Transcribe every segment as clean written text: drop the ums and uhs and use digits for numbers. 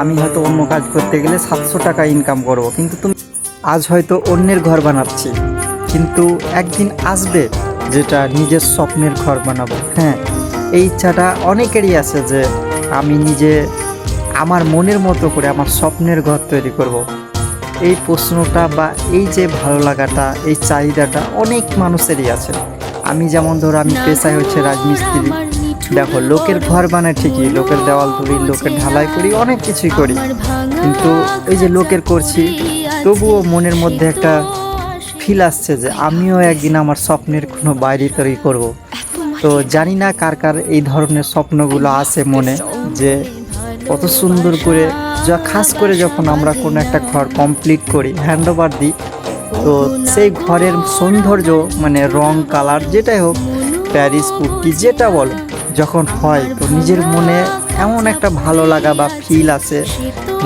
আমি হয়তো অন্য কাজ করতে গেলে 700 টাকা ইনকাম করব, কিন্তু তুমি আজ হয়তো অন্যের ঘর বানাচ্ছি, কিন্তু একদিন আসবে যেটা নিজের স্বপ্নের ঘর বানাবো। হ্যাঁ, এই ইচ্ছাটা অনেকেরই আছে যে আমি নিজে আমার মনের মতো করে আমার স্বপ্নের ঘর তৈরি করব। এই প্রশ্নটা বা এই যে ভালো লাগাটা, এই চাহিদাটা অনেক মানুষেরই আছে। আমি যেমন ধরো, আমি পেশায় হচ্ছে রাজমিস্ত্রি। দেখো, লোকের ঘর বানায় ঠিকই, লোকের দেওয়াল তুলি, লোকের ঢালাই করি, অনেক কিছুই করি, কিন্তু এই যে লোকের করছি, তবুও মনের মধ্যে একটা ফিল আসছে যে আমিও একদিন আমার স্বপ্নের কোনো বাড়ি তৈরি করব। তো জানি না কার কার এই ধরনের স্বপ্নগুলো আছে মনে, যে কত সুন্দর করে খাস করে যখন আমরা কোনো একটা ঘর কমপ্লিট করি, হ্যান্ড ওভার দিই, তো সেই ঘরের সৌন্দর্য মানে রং কালার যেটাই হোক, প্যারিস পুট্টি যেটা বলো, যখন হয় তো নিজের মনে এমন একটা ভালো লাগা বা ফিল আসে,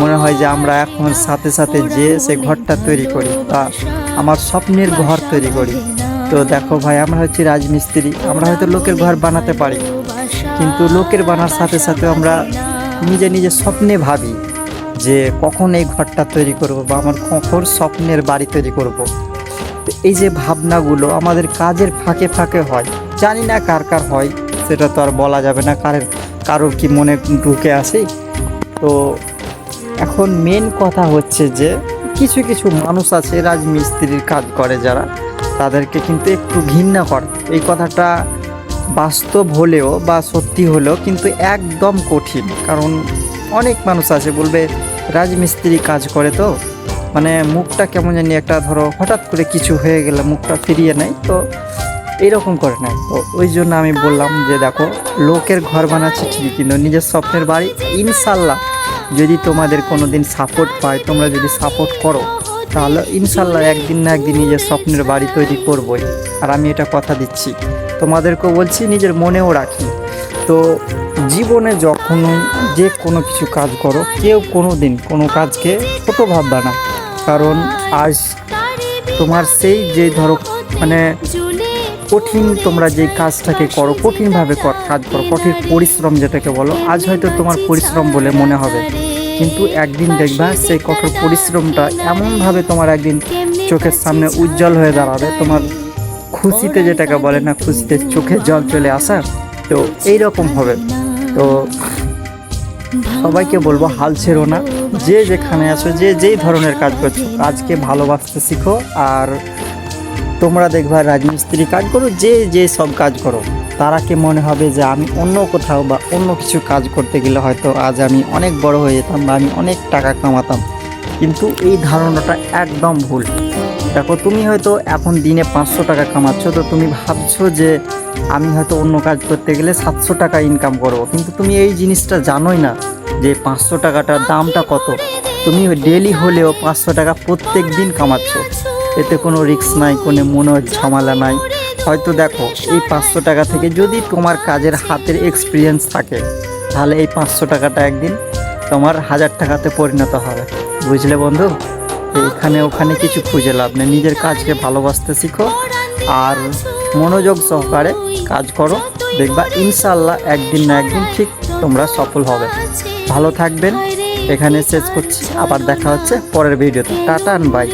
মনে হয় যে আমরা এখন সাথে সাথে যে সে ঘরটা তৈরি করি বা আমার স্বপ্নের ঘর তৈরি করি। তো দেখো ভাই, আমরা হচ্ছে রাজমিস্ত্রি, আমরা হয়তো লোকের ঘর বানাতে পারি, কিন্তু লোকের বানার সাথে সাথে আমরা নিজে নিজে স্বপ্নে ভাবি যে কখন এই ঘরটা তৈরি করব বা আমার কখন স্বপ্নের বাড়ি তৈরি করব। তো এই যে ভাবনাগুলো আমাদের কাজের ফাঁকে ফাঁকে হয়, জানি না কার কার হয়, সেটা তো আর বলা যাবে না কারোর কি মনে ঢুকে আসে। তো এখন মেন কথা হচ্ছে যে কিছু কিছু মানুষ আছে রাজমিস্ত্রির কাজ করে যারা, তাদেরকে কিন্তু একটু ঘৃণা করে। এই কথাটা বাস্তব হলেও বা সত্যি হলেও কিন্তু একদম কঠিন, কারণ অনেক মানুষ আছে বলবে রাজমিস্ত্রি কাজ করে তো মানে মুখটা কেমন জানি একটা, ধরো হঠাৎ করে কিছু হয়ে গেলে মুখটা ফিরিয়ে নেয়, তো এইরকম করে নেয়। তো ওই জন্য আমি বললাম যে দেখো, লোকের ঘর বানাচ্ছে ঠিকই, কিন্তু নিজের স্বপ্নের বাড়ি ইনশাল্লাহ যদি তোমাদের কোনো দিন সাপোর্ট পায়, তোমরা যদি সাপোর্ট করো, তাহলে ইনশাল্লাহ একদিন না একদিন নিজের স্বপ্নের বাড়ি তৈরি করবই। আর আমি এটা কথা দিচ্ছি, তোমাদেরকেও বলছি, নিজের মনেও রাখি। তো জীবনে যখন যে কোনো কিছু কাজ করো, কেউ কোনো দিন কোনো কাজকে ছোট ভাববা না, কারণ আজ তোমার সেই যে ধরো মানে কঠিন, তোমরা যে কাজটাকে করো কঠিনভাবে কাজ করো, কঠিন পরিশ্রম যেটাকে বলো, আজ হয়তো তোমার পরিশ্রম বলে মনে হবে, কিন্তু একদিন দেখবা সেই কঠোর পরিশ্রমটা এমনভাবে তোমার একদিন চোখের সামনে উজ্জ্বল হয়ে দাঁড়াবে, তোমার খুশিতে, যেটাকে বলে না, খুশিতে চোখে জল চলে আসা, তো এইরকম হবে। তো সবাইকে বলবো হাল ছেড়ো না, যে যেখানে আছো, যে যেই ধরনের কাজ করছো, কাজকে ভালোবাসতে শিখো। আর তোমরা দেখবা রাজমিস্ত্রি কাজ করো, যে যে সব কাজ করো, তারাকে মনে হবে যে আমি অন্য কোথাও বা অন্য কিছু কাজ করতে গেলে হয়তো আজ আমি অনেক বড় হয়ে যেতাম বা আমি অনেক টাকা কামাতাম, কিন্তু এই ধারণাটা একদম ভুল। দেখো, তুমি হয়তো এখন দিনে 500 টাকা কামাচ্ছ, তো তুমি ভাবছো যে আমি হয়তো অন্য কাজ করতে গেলে 700 টাকা ইনকাম করব, কিন্তু তুমি এই জিনিসটা জানোই না যে 500 টাকাটার দামটা কত। তুমি ডেলি হলেও 500 টাকা প্রত্যেক দিন কামাচ্ছ, এতে কোনো রিস্ক নাই, কোনো মনে ঝামেলা নাই। হয়তো দেখো, এই 500 টাকা থেকে যদি তোমার কাজের হাতের এক্সপিরিয়েন্স থাকে, তাহলে এই 500 টাকাটা একদিন তোমার 1000 টাকাতে পরিণত হবে। বুঝলে বন্ধু? এখানে ওখানে কিছু খুঁজে লাভ নেই, নিজের কাজকে ভালোবাসতে শিখো আর মনোযোগ সহকারে কাজ করো, দেখবা ইনশাল্লাহ একদিন না একদিন ঠিক তোমরা সফল হবে। ভালো থাকবেন, এখানে শেষ করছি, আবার দেখা হচ্ছে পরের ভিডিওতে। Tata, by.